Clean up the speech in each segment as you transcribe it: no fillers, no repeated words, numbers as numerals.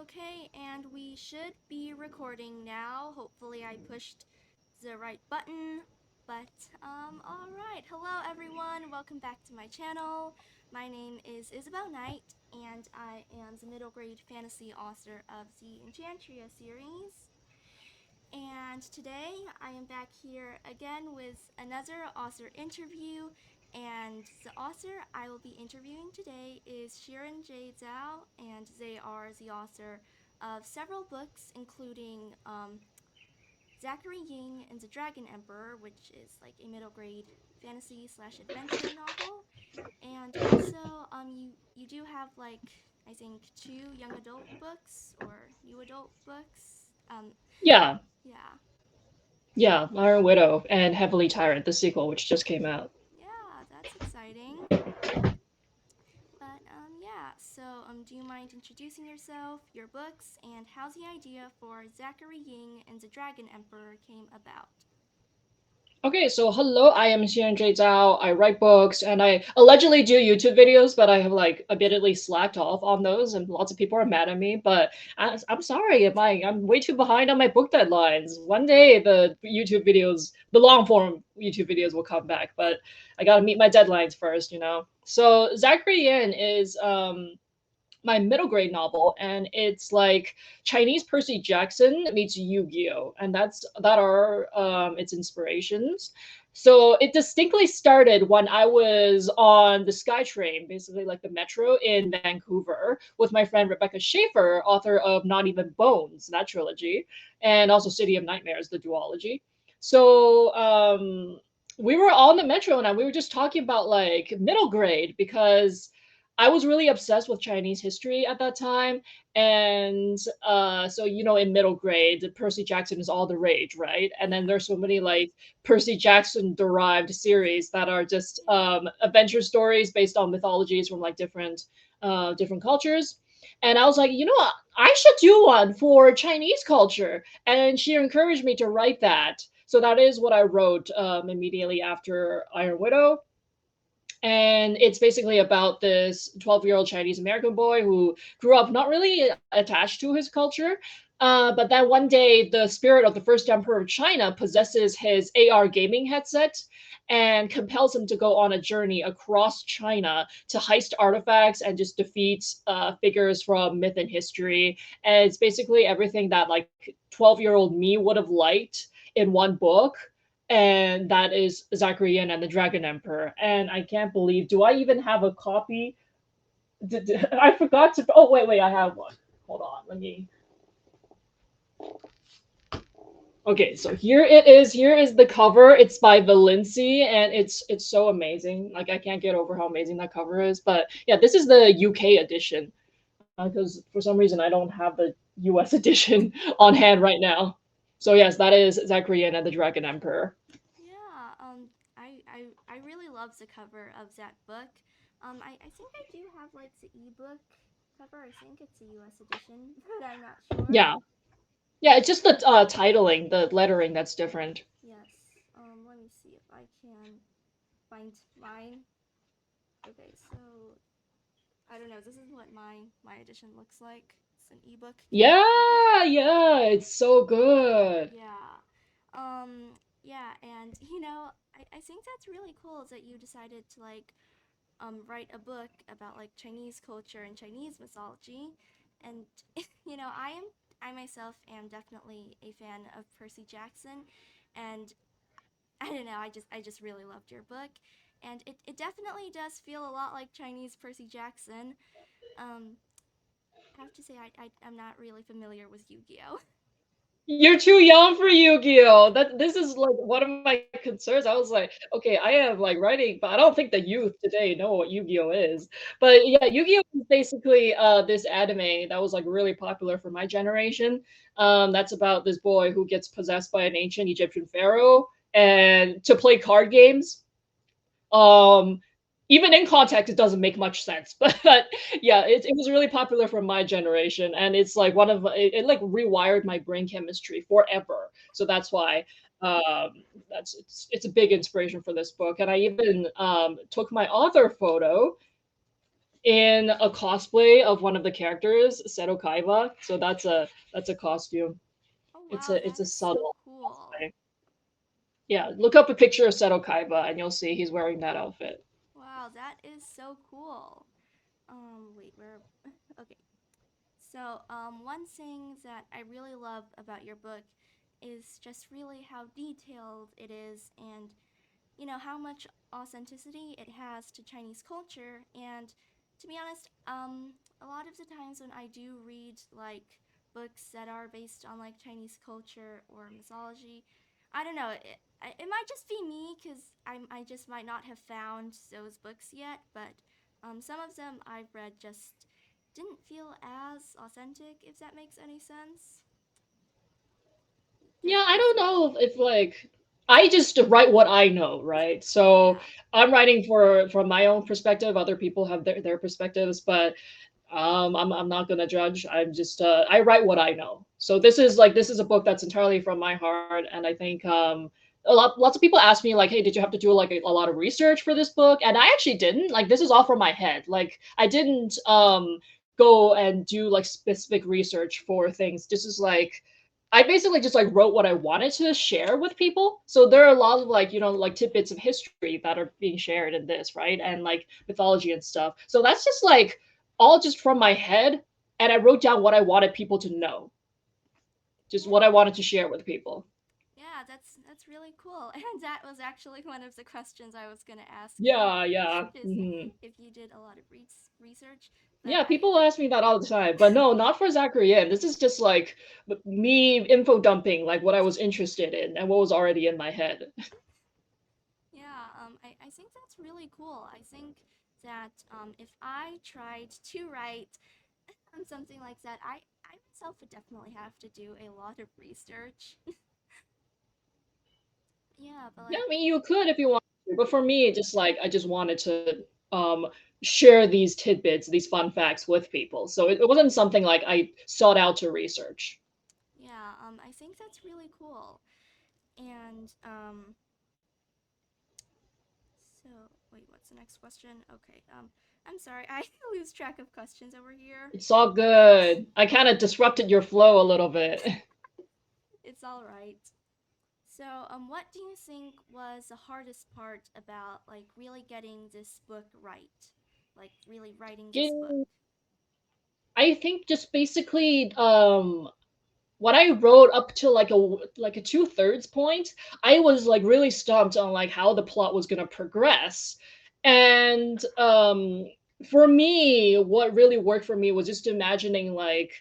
Okay, and we should be recording now. Hopefully, I pushed the right button. All right. Hello, everyone. Welcome back to my channel. My name is Isabelle Knight, and I am the middle grade fantasy author of the Enchantria series. And today I am back here again with another author interview. And the author I will be interviewing today is Xiran Jay Zhao, and they are the author of several books, including Zachary Ying and the Dragon Emperor, which is like a middle grade fantasy slash adventure novel. And also, you do have like I think two young adult books or new adult books. Yeah, Yeah, yeah, Iron Widow and Heavily Tyrant, the sequel, which just came out. yeah, that's exciting. Yeah, so do you mind introducing yourself, your books, and how the idea for Zachary Ying and the Dragon Emperor came about? Okay, so hello, I am Xiran Jay Zhao. I write books and I allegedly do YouTube videos, but I have like admittedly slacked off on those, and lots of people are mad at me. But I'm sorry, I'm way too behind on my book deadlines. One day the YouTube videos, the long form YouTube videos will come back, but I gotta meet my deadlines first, you know. So Zachary Yin is my middle grade novel, and it's like Chinese Percy Jackson meets Yu-Gi-Oh, and that are its inspirations. So it distinctly started when I was on the SkyTrain, basically like the metro in Vancouver, with my friend Rebecca Schaefer, author of Not Even Bones, that trilogy, and also City of Nightmares, the duology. So we were on the metro and we were just talking about like middle grade because I was really obsessed with Chinese history at that time. And so, you know, in middle grade, Percy Jackson is all the rage, right? And then Yeah, there's so many like Percy Jackson derived series that are just yeah, adventure stories based on mythologies from like different cultures. And I was like, you know what? I should do one for Chinese culture. And she encouraged me to write that. So that is what I wrote immediately after Iron Widow, and it's basically about this 12-year-old Chinese American boy who grew up not really attached to his culture. But then one day, the spirit of the first emperor of China possesses his AR gaming headset and compels him to go on a journey across China to heist artifacts and just defeat figures from myth and history. And it's basically everything that like 12-year-old me would have liked in one book, and that is Zachary Yin and the Dragon Emperor. And I can't believe, do I even have a copy? I forgot to. Oh wait, I have one. Hold on, let me. Okay, so here it is. Here is the cover. It's by Valenci, and it's so amazing. Like I can't get over how amazing that cover is. But yeah, this is the UK edition because for some reason I don't have the US edition on hand right now. So yes, that is Zachary Yin and the Dragon Emperor. yeah. I really love the cover of that book. I think I do have like the ebook cover. I think it's a US edition, but I'm not sure. Yeah, yeah. It's just the titling, the lettering that's different. Yes. Let me see if I can find mine. Okay, so I don't know. This is what my edition looks like. It's an ebook ebook. Yeah, yeah, it's so good. Yeah. Yeah, and I think that's really cool that you decided to like write a book about like Chinese culture and Chinese mythology. And I myself am definitely a fan of Percy Jackson, and I don't know, I just really loved your book. And it definitely does feel a lot like Chinese Percy Jackson. Um, I have to say I'm not really familiar with Yu-Gi-Oh. You're too young for Yu-Gi-Oh! That this is like one of my concerns. I was like, okay, I am like writing, but I don't think the youth today know what Yu-Gi-Oh is. But yeah, Yu-Gi-Oh is basically this anime that was like really popular for my generation. That's about this boy who gets possessed by an ancient Egyptian pharaoh and to play card games. Um, Even in context, it doesn't make much sense. But yeah, it was really popular for my generation, and it's like it like rewired my brain chemistry forever. So that's why that's it's a big inspiration for this book. And I even took my author photo in a cosplay of one of the characters, Seto Kaiba. So that's a costume. Oh It's wow, a that it's a is so subtle cool. cosplay. Yeah, look up a picture of Seto Kaiba and you'll see he's wearing that outfit. Wow, that is so cool. Wait, where? Okay. So, one thing that I really love about your book is just really how detailed it is and how much authenticity it has to Chinese culture. And to be honest, a lot of the times when I do read like books that are based on like Chinese culture or mythology, I don't know. It might just be me because I just might not have found those books yet. But some of them I've read just didn't feel as authentic. If that makes any sense. Yeah, I Does don't know if like I just write what I know, right? So yeah. I'm writing for from my own perspective. Other people have their perspectives, but I'm not gonna judge. I'm just I write what I know. So this is a book that's entirely from my heart, and I think lots of people ask me like, hey, did you have to do like a lot of research for this book? And I actually didn't. Like this is all from my head. Like I didn't go and do like specific research for things. This is like I basically just like wrote what I wanted to share with people. So there are a lot of like, like tidbits of history that are being shared in this, right? And like mythology and stuff. So that's just like all just from my head. And I wrote down what I wanted people to know, just what I Yeah. wanted to share with people. Yeah, that's really cool. And that was actually one of the questions I was gonna ask you, Yeah, yeah. is Hmm. if you did a lot of research. But Yeah, people ask me that all the time. But no, not for Zachary Yin. This is just like me info dumping, like what I was interested in and what was already in my head. yeah, I think that's really cool. I think that if I tried to write something like that, I myself would definitely have to do a lot of research. Yeah, but Yeah, like, I mean, you could if you want to, but for me, just like I just wanted to share these tidbits, these fun facts with people. So it wasn't something like I sought out to research. yeah, I think that's really cool. And so wait, what's the next question? Okay, I'm sorry, I lose track of questions over here. It's all good. I kind of disrupted your flow a little bit. It's all right. So, what do you think was the hardest part about like really getting this book right? Like really writing this book? Getting, I think just basically what I wrote up to like a two-thirds point, I was like really stumped on like how the plot was gonna progress. And for me, what really worked for me was just imagining like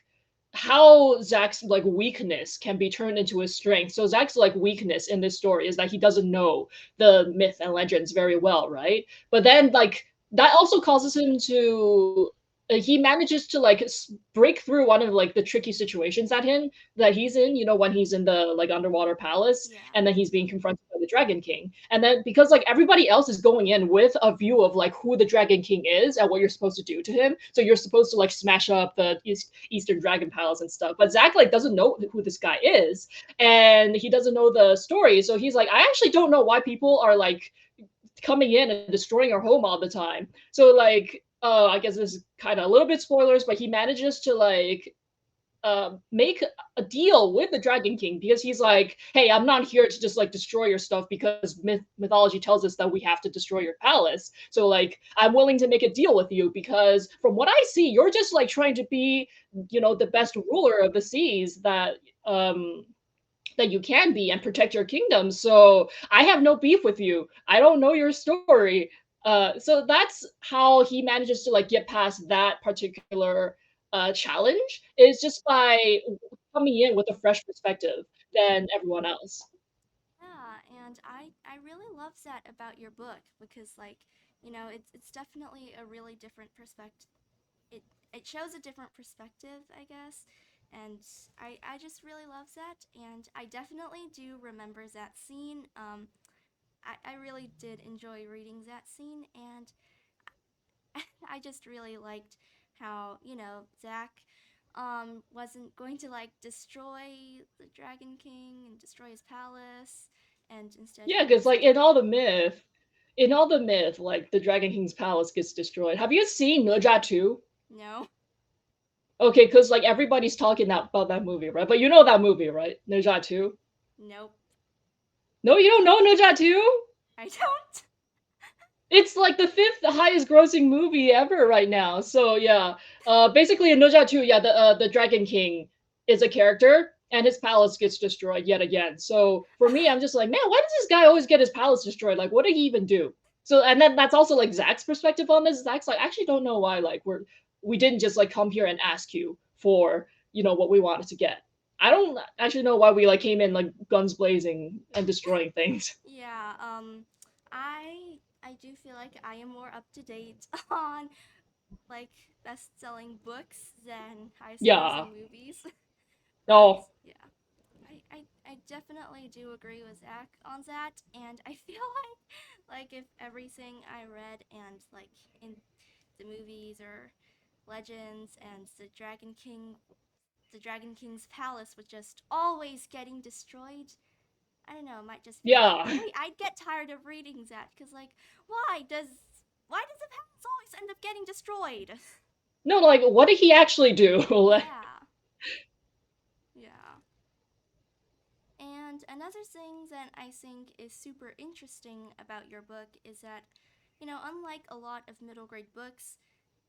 how Zach's like weakness can be turned into a strength. So Zach's like weakness in this story is that he doesn't know the myth and legends very well, right? But then like that also causes him to he manages to like break through one of like the tricky situations that he's in, when he's in the like underwater palace Yeah. and then he's being confronted by the Dragon King. And then because like everybody else is going in with a view of like who the Dragon King is and what you're supposed to do to him. So you're supposed to like smash up the Eastern Dragon Palace and stuff. But Zach like doesn't know who this guy is and he doesn't know the story. So he's like, I actually don't know why people are like coming in and destroying our home all the time. So like I guess this is kind of a little bit spoilers, but he manages to like make a deal with the Dragon King because he's like, hey, I'm not here to just like destroy your stuff because mythology tells us that we have to destroy your palace. So like, I'm willing to make a deal with you because from what I see, you're just like trying to be, the best ruler of the seas um that you can be and protect your kingdom. So I have no beef with you. I don't know your story. So that's how he manages to like get past that particular challenge is just by coming in with a fresh perspective than everyone else. Yeah, and I really love that about your book because like, it's definitely a really different perspective. It shows a different perspective, I guess. And I just really love that, and I definitely do remember that scene. I really did enjoy reading that scene, and I just really liked how, Zach wasn't going to like destroy the Dragon King and destroy his palace, and instead Yeah, he because was like going in to. all the myth, in all the myth, like the Dragon King's palace gets destroyed. Have you seen Naja 2? No. Okay, because like everybody's talking about that movie, right? But you know that movie, right? Naja 2? Nope. No, you don't know Naja 2? I don't. It's like the fifth highest grossing movie ever right now. So yeah, basically in Naja 2, yeah, the Dragon King is a character, and his palace gets destroyed yet again. So for me, I'm just like, man, why does this guy always get his palace destroyed? Like, what did he even do? So and then that's also like Zach's perspective on this. Zach's like, I actually don't know why like we didn't just like come here and ask you for what we wanted to get. I don't actually know why we like came in like guns blazing and destroying things. Yeah, I do feel like I am more up to date on like best-selling books than highest Yeah. grossing movies. But No. yeah, I definitely do agree with Zach on that, and I feel like if everything I read and like in the movies or legends and the Dragon King's palace was just always getting destroyed. I don't know, it might just be me, but Yeah. I'd get tired of reading that because like why does why does the palace always end up getting destroyed? No, like what did he actually do? Yeah, yeah. And another thing that I think is super interesting about your book is that, unlike a lot of middle grade books,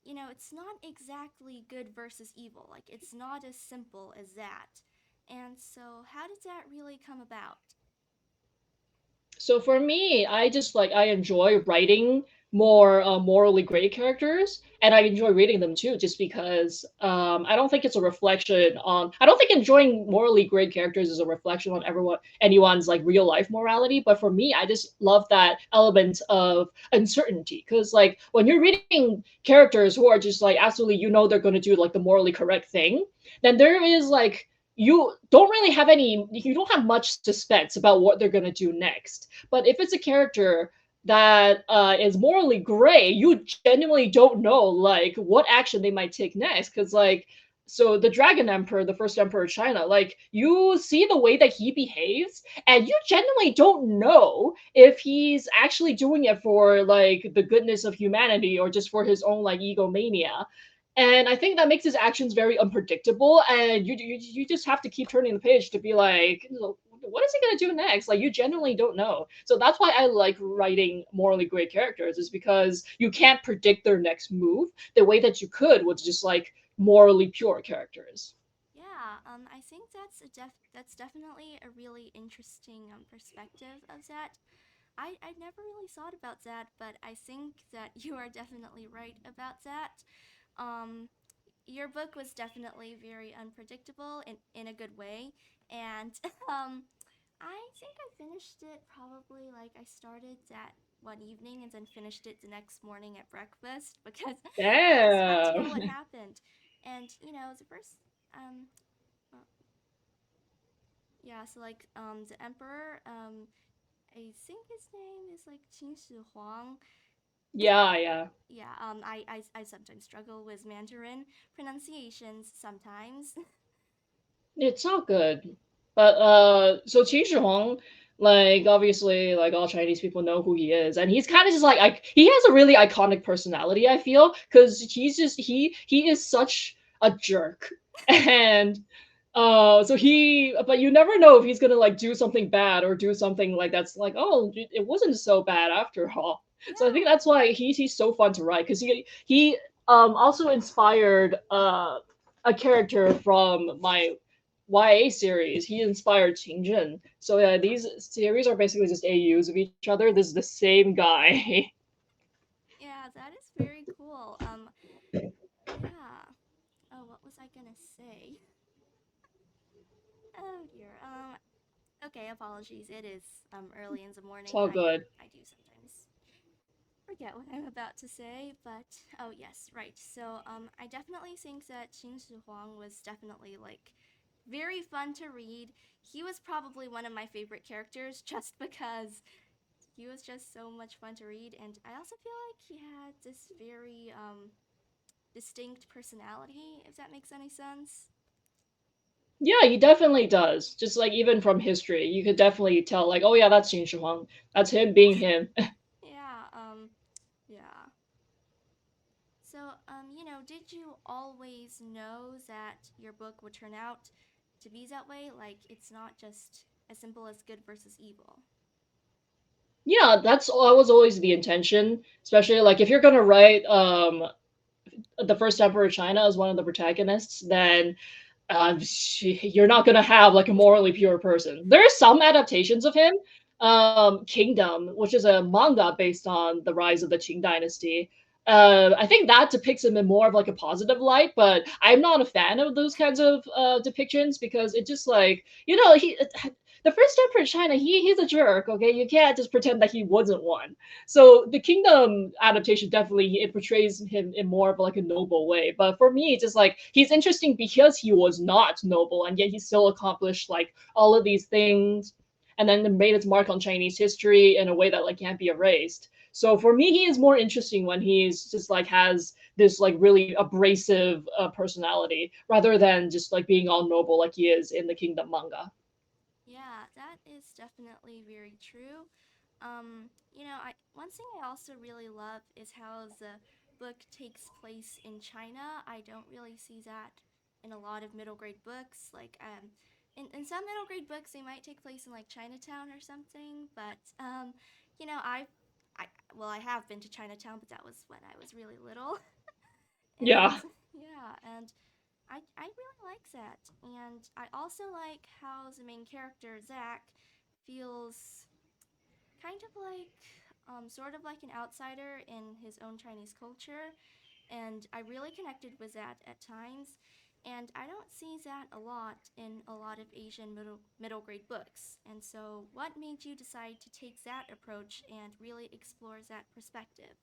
it's not exactly good versus evil. Like, it's not as simple as that. And so, how did that really come about? So for me, I just like I enjoy writing more morally gray characters, and I enjoy reading them too, just because I don't think it's a reflection on. I don't think enjoying morally gray characters is a reflection on anyone's like real life morality. But for me, I just love that element of uncertainty, because like when you're reading characters who are just like absolutely, they're going to do like the morally correct thing, then there is like you don't have much suspense about what they're going to do next. But if it's a character that is morally gray, you genuinely don't know like what action they might take next. Because like, so the Dragon Emperor, the first emperor of China, like you see the way that he behaves, and you genuinely don't know if he's actually doing it for like the goodness of humanity or just for his own like egomania. And I think that makes his actions very unpredictable, and you just have to keep turning the page to be like, what is he gonna do next? Like you genuinely don't know. So that's why I like writing morally gray characters, is because you can't predict their next move the way that you could with just like morally pure characters. Yeah, I think that's definitely a really interesting perspective of that. I never really thought about that, but I think that you are definitely right about that. Um, your book was definitely very unpredictable in a good way, and I think I finished it probably like I started that one evening and then finished it the next morning at breakfast because I just had to know what Damn. happened. And the first uh, yeah, so like the emperor I think his name is like Qin Shi Huang. Yeah, yeah. Yeah, I sometimes struggle with Mandarin pronunciations sometimes. It's all good. But so Qin Shi Huang, like obviously like all Chinese people know who he is, and he's kind of just like he has a really iconic personality, I feel, because he is such a jerk. And so but you never know if he's gonna like do something bad or do something like that's like, oh, it wasn't so bad after all. So I think Yeah. that's why he's so fun to write, because he also inspired a character from my YA series. He inspired Qingjin. So yeah, these series are basically just AUs of each other. This is the same guy. Yeah, that is very cool. Yeah. Oh, what was I gonna say? Oh dear. Okay, apologies. It is early in the It's morning. all I good. I do sometimes forget what I'm about to say, but oh yes, right. So I definitely think that Qin Shi Huang was definitely like very fun to read. He was probably one of my favorite characters just because he was just so much fun to read, and I also feel like he had this very distinct personality, if that makes any sense. Yeah, he definitely does. Just like even from history, you could definitely tell like, oh yeah, that's Qin Shi Huang. That's him being him. Yeah. So, did you always know that your book would turn out to be that way? Like, it's not just as simple as good versus evil. Yeah, that was always the intention, especially like if you're gonna write the first emperor of China as one of the protagonists, then you're not gonna have like a morally pure person. There are some adaptations of him. Kingdom, which is a manga based on the rise of the Qing dynasty. I think that depicts him in more of like a positive light, but I'm not a fan of those kinds of depictions because it just like he the first emperor of China he's a jerk. Okay, you can't just pretend that he wasn't one. So the Kingdom adaptation definitely it portrays him in more of like a noble way. But for me, it's just like he's interesting because he was not noble and yet he still accomplished like all of these things and then made its mark on Chinese history in a way that like can't be erased. So for me, he is more interesting when he's just like has this like really abrasive personality rather than just like being all noble like he is in the Kingdom manga. Yeah, that is definitely very true. I one thing I also really love is how the book takes place in China. I don't really see that in a lot of middle grade books. Like, in some middle grade books, they might take place in like Chinatown or something. But you know, I well, I have been to Chinatown, but that was when I was really little. And Yeah, yeah, and I really like that. And I also like how the main character, Zach, feels kind of like, sort of like an outsider in his own Chinese culture. And I really connected with that at times. And I don't see that a lot in a lot of Asian middle grade books. And so, what made you decide to take that approach and really explore that perspective?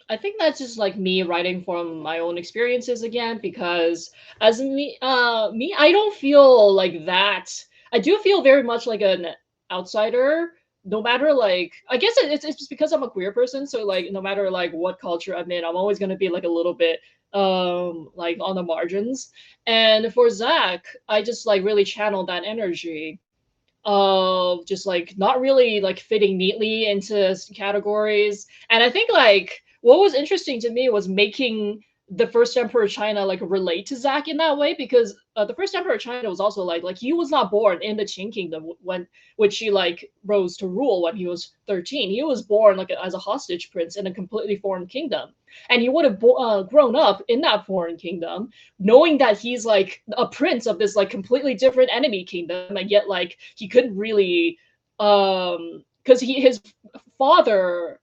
I think that's just like me writing from my own experiences again because as me I don't feel like that. I do feel very much like an outsider no matter like I guess it's just because I'm a queer person so like no matter like what culture I'm in I'm always going to be like a little bit like on the margins. And for Zach, I just like really channeled that energy of just like not really like fitting neatly into categories. And I think like what was interesting to me was making the first emperor of China like relate to Zach in that way because the first emperor of China was also like he was not born in the Qing kingdom when which he like rose to rule when he was 13. He was born like as a hostage prince in a completely foreign kingdom, and he would have grown up in that foreign kingdom knowing that he's like a prince of this like completely different enemy kingdom and yet like he couldn't really because his father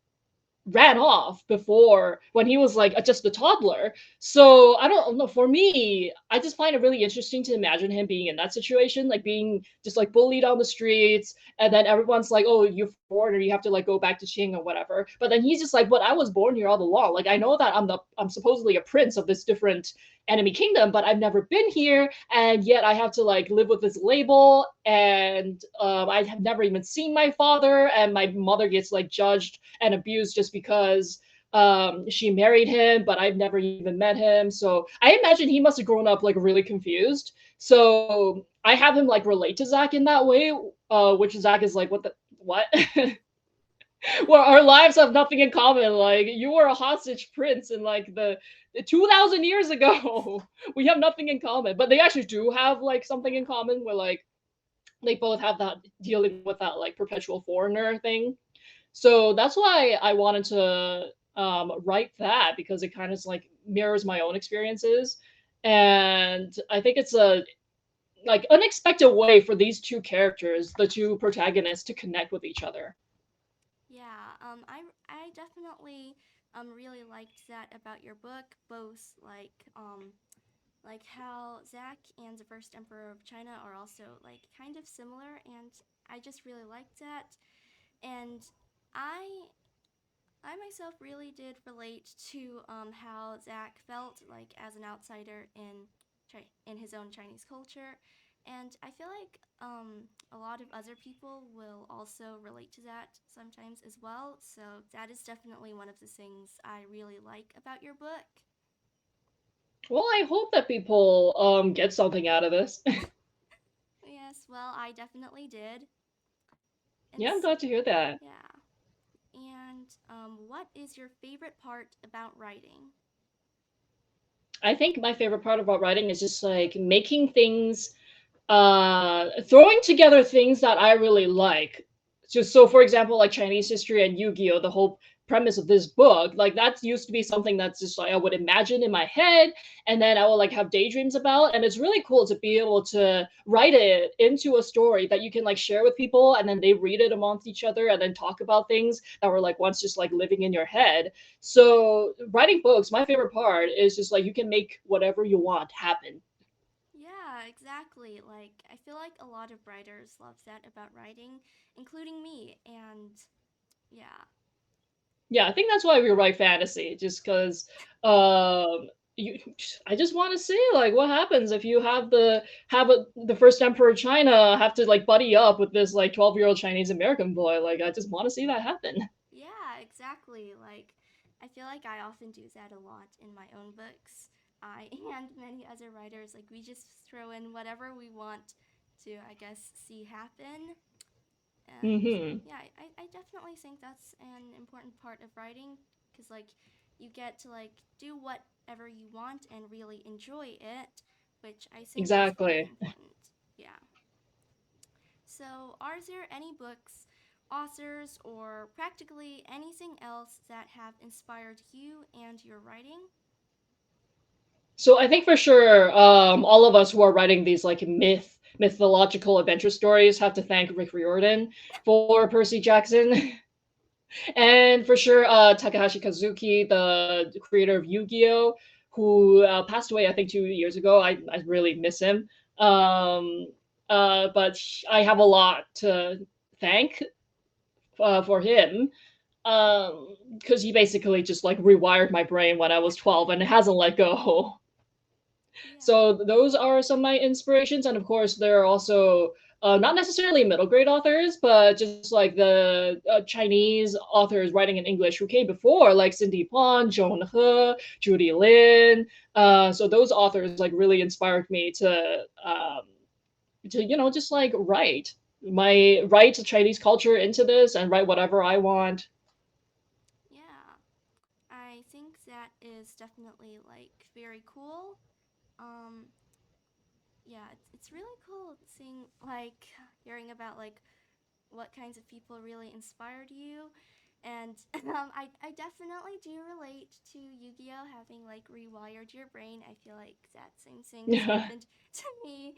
ran off before when he was like just a toddler. So I don't know. For me, I just find it really interesting to imagine him being in that situation, like being just like bullied on the streets, and then everyone's like, "Oh, you're foreigner, you have to like go back to Qing or whatever." But then he's just like, "But I was born here all along. Like I know that I'm supposedly a prince of this different enemy kingdom, but I've never been here, and yet I have to like live with this label, and I have never even seen my father, and my mother gets like judged and abused just because she married him, but I've never even met him. So I imagine he must have grown up like really confused. So I have him like relate to Zach in that way, which Zach is like, what the what? Well, our lives have nothing in common. Like you were a hostage prince in like the 2,000 years ago. We have nothing in common, but they actually do have like something in common where like they both have that dealing with that like perpetual foreigner thing. So that's why I wanted to write that because it kind of like mirrors my own experiences, and I think it's a like unexpected way for these two characters, the two protagonists, to connect with each other. Yeah, I definitely really liked that about your book, both like how Zach and the first emperor of China are also like kind of similar, and I just really liked that. And I I myself really did relate to how Zach felt like as an outsider in his own Chinese culture, and I feel like a lot of other people will also relate to that sometimes as well. So that is definitely one of the things I really like about your book. Well, I hope that people get something out of this. Yes, well, I definitely did, and Yeah, I'm glad to hear that. yeah, And what is your favorite part about writing? I think my favorite part about writing is just like making things throwing together things that I really like. Just so for example, like Chinese history and Yu-Gi-Oh, the whole premise of this book, like that used to be something that's just like I would imagine in my head and then I would like have daydreams about, and it's really cool to be able to write it into a story that you can like share with people and then they read it amongst each other and then talk about things that were like once just like living in your head. So writing books, my favorite part is just like you can make whatever you want happen. Yeah, exactly. Like, I feel like a lot of writers love that about writing, including me. And yeah, Yeah, I think that's why we write fantasy, just because you I just want to see like what happens if you the first emperor of China have to like buddy up with this like 12-year-old Chinese American boy. Like I just want to see that happen. yeah, exactly. Like, I feel like I often do that a lot in my own books. I and many other writers, like, we just throw in whatever we want to, I guess, see happen. And Mhm. yeah, I definitely think that's an important part of writing because, like, you get to, like, do whatever you want and really enjoy it, which I think is really Exactly. important. Yeah. So, are there any books, authors, or practically anything else that have inspired you and your writing? So I think for sure, all of us who are writing these like mythological adventure stories have to thank Rick Riordan for Percy Jackson. And for sure, Takahashi Kazuki, the creator of Yu-Gi-Oh, who passed away, I think, 2 years ago. I really miss him. Um, but I have a lot to thank for him because he basically just like rewired my brain when I was 12 and it hasn't let go. Yeah. So those are some of my inspirations, and of course there are also not necessarily middle grade authors, but just like the Chinese authors writing in English who came before, like Cindy Pon, Joan He, Judy Lin. So those authors like really inspired me to just like write Chinese culture into this and write whatever I want. Yeah. I think that is definitely like very cool. Um, yeah, it's really cool seeing like hearing about like what kinds of people really inspired you. And I definitely do relate to Yu-Gi-Oh having like rewired your brain. I feel like that same thing has happened to me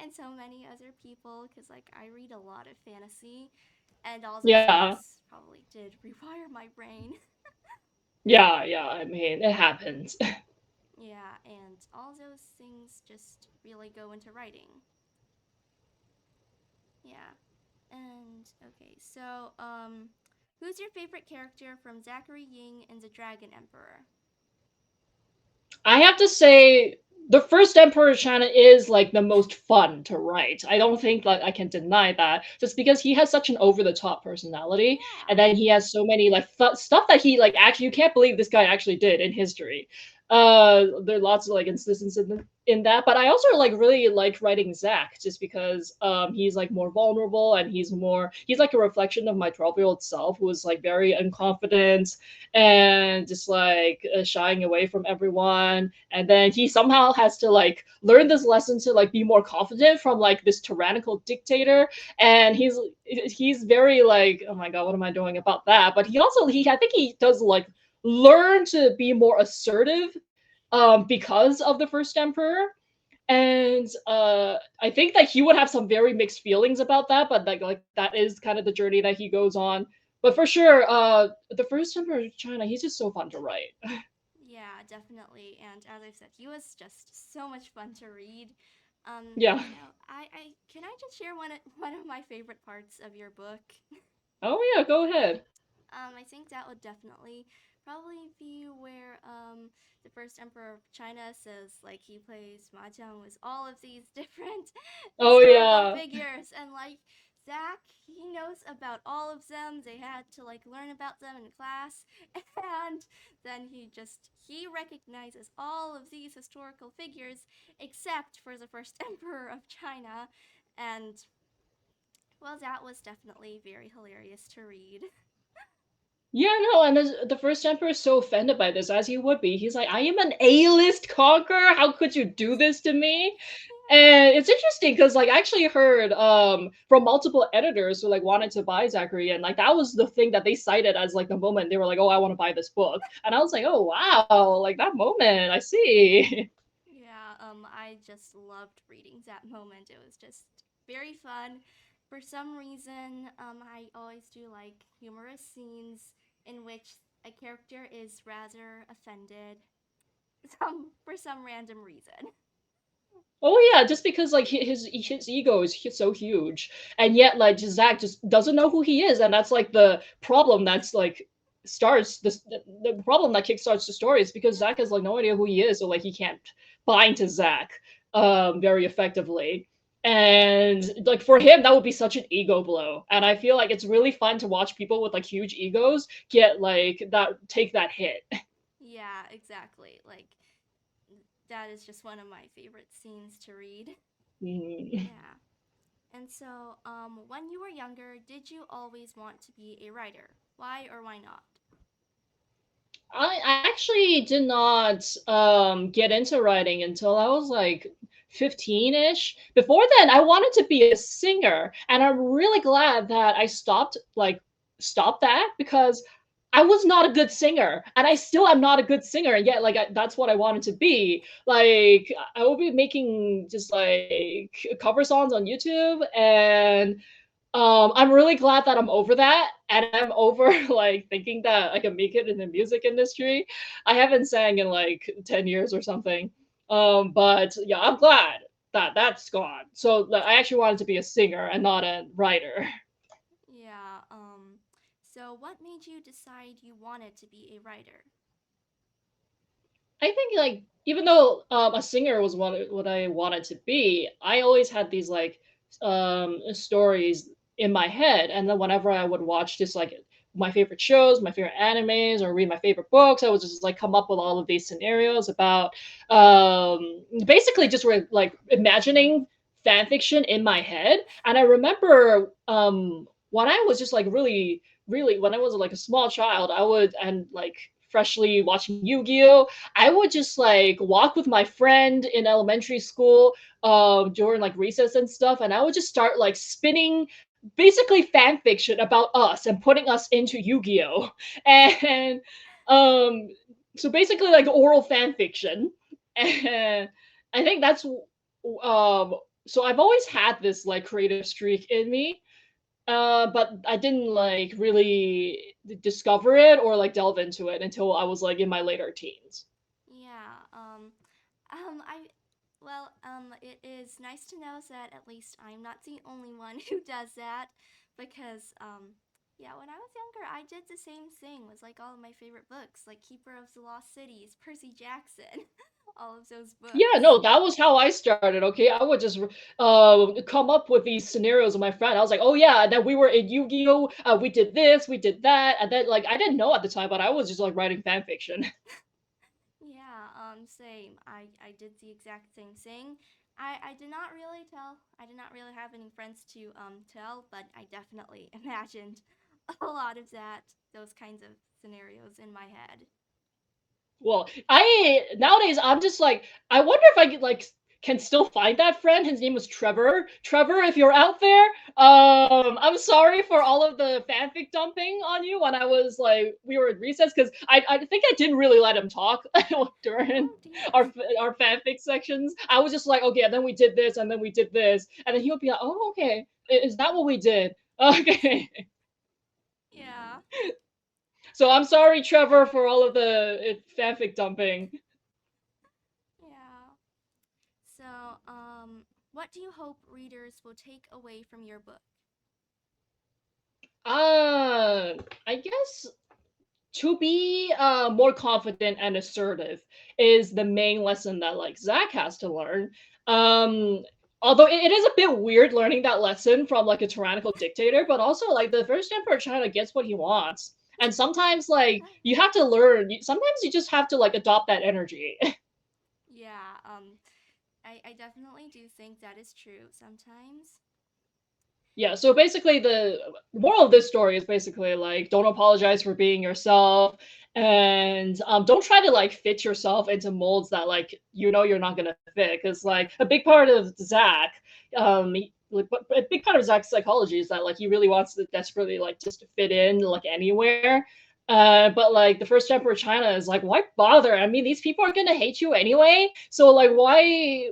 and so many other people because like I read a lot of fantasy and all those Yeah, books probably did rewire my brain. yeah. I mean, it happens. Yeah, and all those things just really go into writing. Yeah. And okay, so who's your favorite character from Zachary Ying and the Dragon Emperor? I have to say, the first Emperor of China is like the most fun to write. I don't think like I can deny that, just because he has such an over the top personality, and Yeah. then he has so many like stuff that he like actually you can't believe this guy actually did in history. There are lots of like instances in that, but I also like really like writing Zach just because he's like more vulnerable and he's like a reflection of my 12-year-old self who was like very unconfident and just like shying away from everyone, and then he somehow has to like learn this lesson to like be more confident from like this tyrannical dictator, and he's very like, oh my god, what am I doing about that? But he I think he does like learn to be more assertive because of the first emperor, and I think that he would have some very mixed feelings about that, but like that is kind of the journey that he goes on. But for sure, the first emperor of China, he's just so fun to write. Yeah, definitely. And as I said, he was just so much fun to read. Yeah. I can I just share one of my favorite parts of your book? Oh yeah, go ahead. I think that would definitely probably be where the first emperor of China says like he plays mahjong with all of these different Oh historical yeah. figures and like Zach he knows about all of them. They had to like learn about them in class and then he recognizes all of these historical figures except for the first emperor of China and well that was definitely very hilarious to read. Yeah, no, and the first emperor is so offended by this, as he would be. He's like, I am an A-list conqueror. How could you do this to me? And it's interesting because like I actually heard from multiple editors who like wanted to buy Zachary, and like that was the thing that they cited as like the moment they were like, oh, I want to buy this book. And I was like, oh wow, like that moment, I see. Yeah, I just loved reading that moment. It was just very fun. For some reason, I always do like humorous scenes in which a character is rather offended for some random reason. Oh yeah, just because like his ego is so huge, and yet like Zach just doesn't know who he is, and that's like the problem that's like starts this the problem that kickstarts the story is because Zach has Yeah. like no idea who he is, so like he can't bind to Zach very effectively. And like for him, that would be such an ego blow. And I feel like it's really fun to watch people with like huge egos get like that take that hit. Yeah, exactly. Like that is just one of my favorite scenes to read. Mm. Yeah. And so, when you were younger, did you always want to be a writer? Why or why not? I actually did not get into writing until I was like 15-ish. Before then, I wanted to be a singer, and I'm really glad that I stopped that because I was not a good singer, and I still am not a good singer, and yet that's what I wanted to be. Like I will be making just like cover songs on YouTube, and I'm really glad that I'm over that, and I'm over like thinking that I can make it in the music industry. I haven't sang in like 10 years or something. But yeah, I'm glad that that's gone. So I actually wanted to be a singer and not a writer. Yeah, so what made you decide you wanted to be a writer? I think like even though a singer was what I wanted to be, I always had these like stories in my head, and then whenever I would watch just like my favorite shows, my favorite animes, or read my favorite books, I would just like come up with all of these scenarios about basically just like imagining fan fiction in my head. And I remember when I was just like really when I was like a small child, I would and like freshly watching Yu-Gi-Oh! I would just like walk with my friend in elementary school during like recess and stuff, and I would just start like spinning basically fan fiction about us and putting us into Yu-Gi-Oh! And um so basically like oral fan fiction. And I think that's so I've always had this like creative streak in me, but I didn't like really discover it or like delve into it until I was like in my later teens. Yeah, I, well, it is nice to know that at least I'm not the only one who does that because, yeah, when I was younger, I did the same thing with like all of my favorite books, like Keeper of the Lost Cities, Percy Jackson, all of those Yeah, books. no, that was how I started. Okay, I would just come up with these scenarios with my friend. I was like, oh yeah, that we were in Yu-Gi-Oh, we did this, we did that, and then like I didn't know at the time, but I was just like writing fan fiction. Yeah, same. I did the exact same thing. I did not really tell. I did not really have any friends to tell, but I definitely imagined a lot of those kinds of scenarios in my head. Well, I nowadays I'm just like I wonder if I could like can still find that friend. His name was Trevor. Trevor, if you're out there, I'm sorry for all of the fanfic dumping on you when I was like we were at recess because I think I didn't really let him talk during Oh dear. our fanfic sections. I was just like, okay, and then we did this, and then we did this, and then he would be like, oh, okay, is that what we did? Okay. Yeah. So I'm sorry, Trevor, for all of the fanfic dumping. Yeah. So, what do you hope readers will take away from your book? I guess to be more confident and assertive is the main lesson that like Zach has to learn. Um, Although it is a bit weird learning that lesson from like a tyrannical dictator, but also like the first emperor China gets what he wants, and sometimes like you have to learn. Sometimes you just have to like adopt that energy. Yeah. I definitely do think that is true sometimes. Yeah, so basically the moral of this story is basically like don't apologize for being yourself and don't try to like fit yourself into molds that like you know you're not gonna fit because like a big part of Zach but a big part of Zach's psychology is that like he really wants to desperately like just to fit in like anywhere. But like the first emperor of China is like, why bother? I mean, these people are gonna hate you anyway. So like why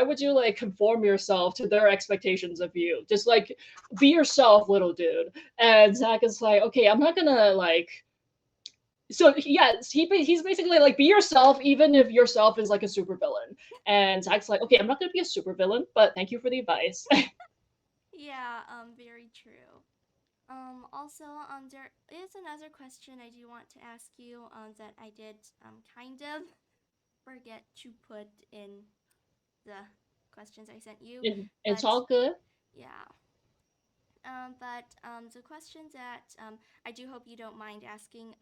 would you like conform yourself to their expectations of you? Just like be yourself, little dude. And Zach is like, okay, I'm not gonna like. So yes, he's basically like be yourself, even if yourself is like a supervillain. And Zach's like, okay, I'm not gonna be a supervillain, but thank you for the advice. Yeah, very true. Also, there is another question I do want to ask you, that I did, kind of forget to put in the questions I sent you, It's but all good. yeah. The question that, I do hope you don't mind asking.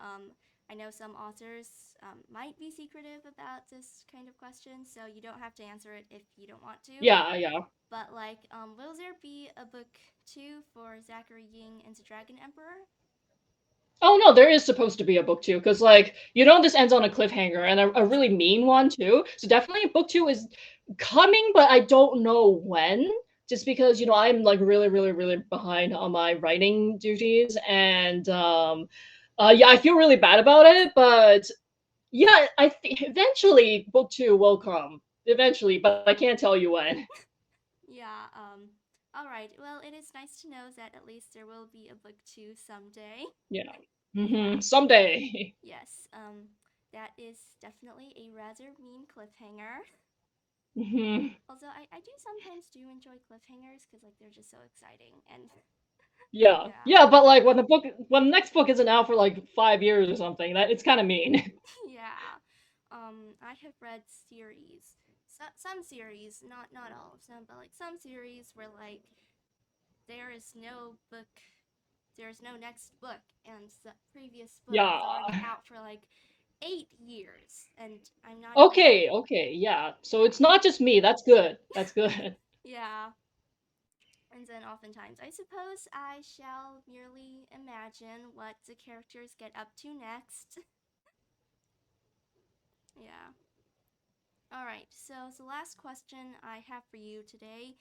I know some authors, might be secretive about this kind of question, so you don't have to answer it if you don't want to. Yeah, yeah. But like, will there be a book two for Zachary Ying and the Dragon Emperor? Oh no, there is supposed to be a book two because like you know this ends on a cliffhanger and a really mean one too. So definitely book two is coming, but I don't know when. Just because you know I'm like really behind on my writing duties and yeah I feel really bad about it, but yeah I think eventually book two will come eventually, but I can't tell you when. Yeah. All right. Well, it is nice to know that at least there will be a book two someday. Yeah. Yeah. Someday. Yes. That is definitely a rather mean cliffhanger. Although I do sometimes do enjoy cliffhangers because like they're just so exciting and Yeah. yeah. Yeah, but like when the next book isn't out for like 5 years or something, that it's kind of mean. Yeah. I have read series, some series, not all of them, but like some series where like there is no book, there's no next book, and the previous book is already Yeah. out for like 8 years, and I'm not even Okay, okay, yeah. So yeah it's not just me. That's good. That's good. yeah. And then oftentimes, I suppose I shall merely imagine what the characters get up to next. Yeah. All right, so the last question I have for you today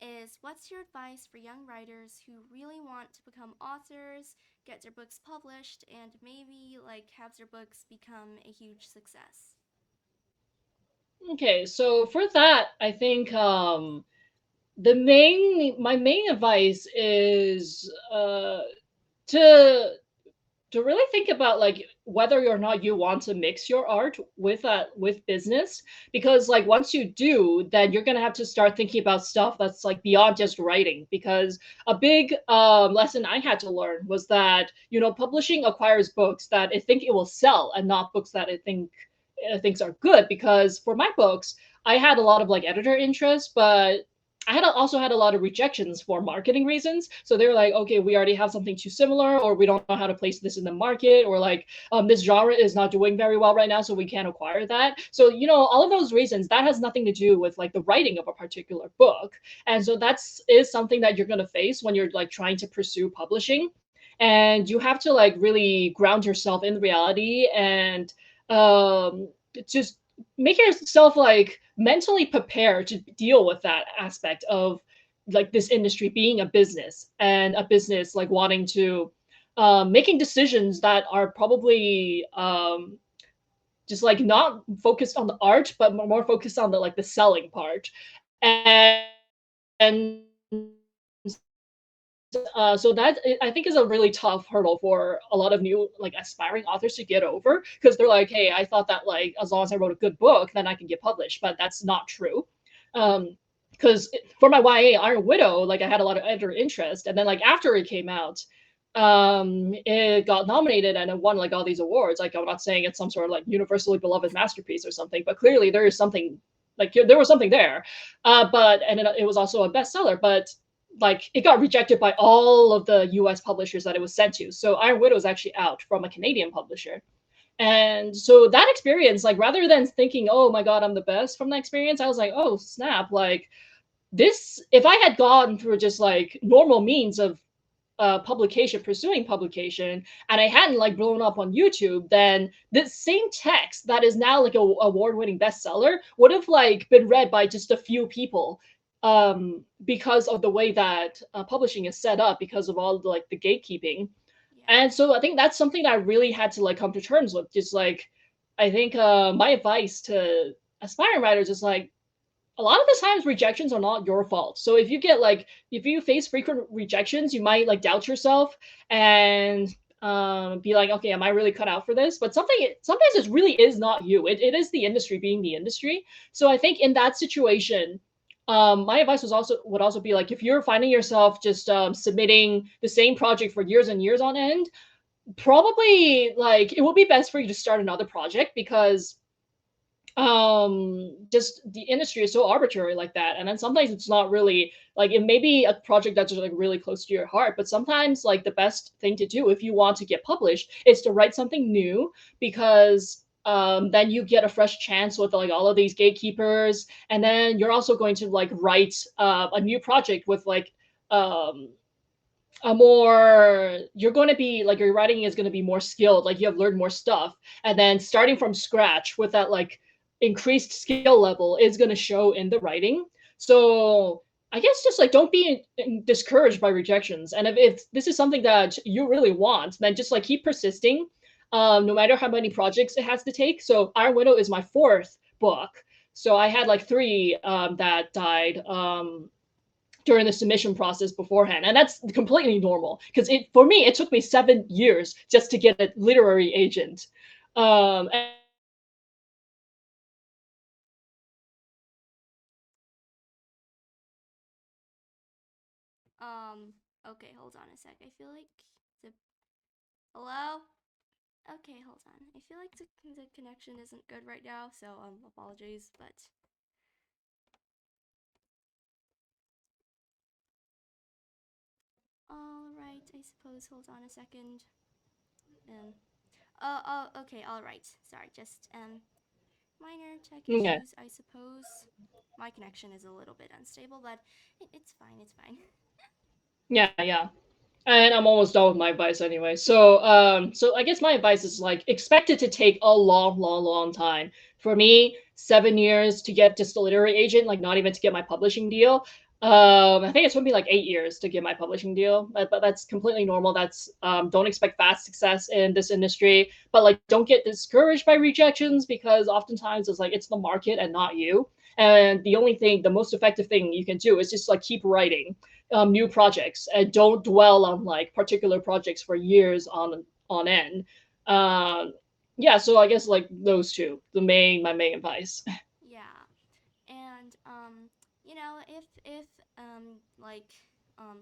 is what's your advice for young writers who really want to become authors, get their books published, and maybe like have their books become a huge success? Okay, so for that, I think my main advice is to really think about like whether or not you want to mix your art with business, because like once you do, then you're going to have to start thinking about stuff that's like beyond just writing, because a big lesson I had to learn was that you know publishing acquires books that it think it will sell and not books that it thinks are good. Because for my books I had a lot of like editor interest, but also had a lot of rejections for marketing reasons. So they were like, okay, we already have something too similar, or we don't know how to place this in the market, or like this genre is not doing very well right now, so we can't acquire that. So you know, all of those reasons that has nothing to do with like the writing of a particular book, and so that's is something that you're gonna face when you're like trying to pursue publishing, and you have to like really ground yourself in reality and just make yourself like mentally prepared to deal with that aspect of like this industry being a business, and a business like wanting to making decisions that are probably just like not focused on the art but more focused on the like the selling part. And so that I think is a really tough hurdle for a lot of new like aspiring authors to get over, because they're like, hey, I thought that like as long as I wrote a good book, then I can get published, but that's not true. Because for my YA Iron Widow, like I had a lot of editor interest, and then like after it came out, it got nominated and it won like all these awards. Like I'm not saying it's some sort of like universally beloved masterpiece or something, but clearly there is something like there was something there. But and it was also a bestseller, but like it got rejected by all of the US publishers that it was sent to. So Iron Widow is actually out from a Canadian publisher. And so that experience, like rather than thinking, oh my God, I'm the best from that experience, I was like, oh snap, like this, if I had gone through just like normal means of publication, pursuing publication, and I hadn't like blown up on YouTube, then this same text that is now like a award-winning bestseller would have like been read by just a few people, because of the way that publishing is set up, because of all the, like the gatekeeping. Yeah. And so I think that's something that I really had to like come to terms with. Just like, I think my advice to aspiring writers is like, a lot of the times rejections are not your fault. So if you get like, if you face frequent rejections, you might like doubt yourself and be like, okay, am I really cut out for this? But sometimes it really is not you. It is the industry being the industry. So I think in that situation, my advice was also would also be like, if you're finding yourself just submitting the same project for years and years on end, probably like it would be best for you to start another project, because just the industry is so arbitrary like that. And then sometimes it's not really like, it may be a project that's just like really close to your heart, but sometimes like the best thing to do if you want to get published is to write something new, because then you get a fresh chance with like all of these gatekeepers, and then you're also going to like write a new project with like um a more, you're going to be like, your writing is going to be more skilled, like you have learned more stuff, and then starting from scratch with that like increased skill level is going to show in the writing. So I guess just like, don't be discouraged by rejections, and if this is something that you really want, then just like keep persisting, no matter how many projects it has to take. So Iron Widow is my fourth book, so I had like three that died during the submission process beforehand, and that's completely normal, because it, for me, it took me 7 years just to get a literary agent. And so I guess like those two are like my main advice. Okay, hold on a sec. I feel like the hello. Okay, hold on. I feel like the connection isn't good right now, so apologies, but all right. I suppose. Hold on a second. Um. Okay. All right. Sorry. Just minor tech yeah, issues, I suppose. My connection is a little bit unstable, but it's fine. It's fine. yeah. And I'm almost done with my advice anyway. So I guess my advice is like, expect it to take a long time. For me, 7 years to get just a literary agent, like not even to get my publishing deal. I think it took me like 8 years to get my publishing deal, but that's completely normal. That's don't expect fast success in this industry, but like don't get discouraged by rejections, because oftentimes it's like it's the market and not you. And the only thing, the most effective thing you can do is just like keep writing new projects, and don't dwell on like particular projects for years on end. Um, yeah, so I guess like those two, my main advice. Yeah, and if like um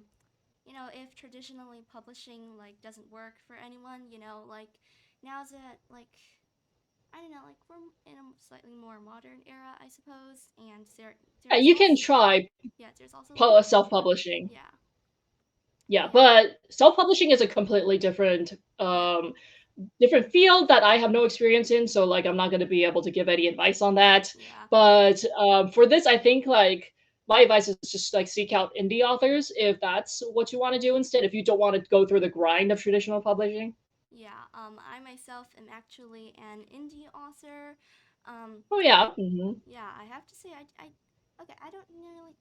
if traditionally publishing like doesn't work for anyone, like now's a like I don't know, like we're in a slightly more modern era, I suppose, and there's You can also try yeah, there's also like self-publishing. yeah, Yeah, yeah, but self-publishing is a completely different yeah, different field that I have no experience in, so like I'm not going to be able to give any advice on that. yeah, But for this, I think like my advice is just like seek out indie authors if that's what you want to do instead. If you don't want to go through the grind of traditional publishing. yeah. I myself am actually an indie author. Um, Oh yeah. Hmm. Yeah, I have to say, okay, I don't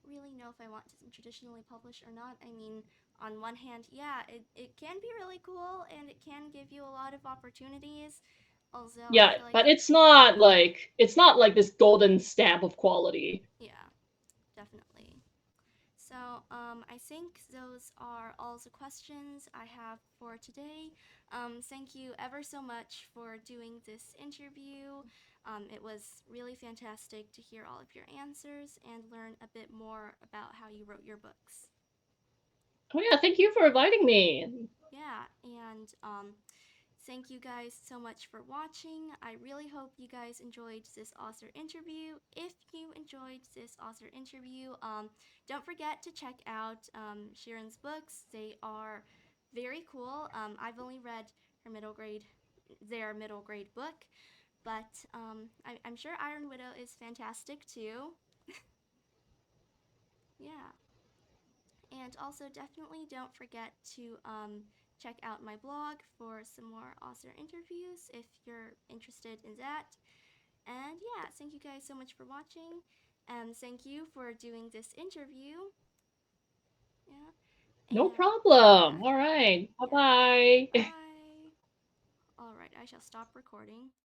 really know if I want to traditionally publish or not. I mean, on one hand, yeah, it can be really cool and it can give you a lot of opportunities. Although I Yeah, feel like, but it's not like this golden stamp of quality. yeah, definitely. So, I think those are all the questions I have for today. Thank you ever so much for doing this interview. It was really fantastic to hear all of your answers and learn a bit more about how you wrote your books. Oh yeah, thank you for inviting me. Yeah, and thank you guys so much for watching. I really hope you guys enjoyed this author interview. If you enjoyed this author interview, don't forget to check out Xiran's books. They are very cool. I've only read their middle grade book, but I'm sure Iron Widow is fantastic too. Yeah. And also, definitely don't forget to check out my blog for some more awesome interviews if you're interested in that. And yeah, thank you guys so much for watching. And thank you for doing this interview. Yeah. No And problem. yeah, All right. Bye yeah. bye. Bye. All right, I shall stop recording.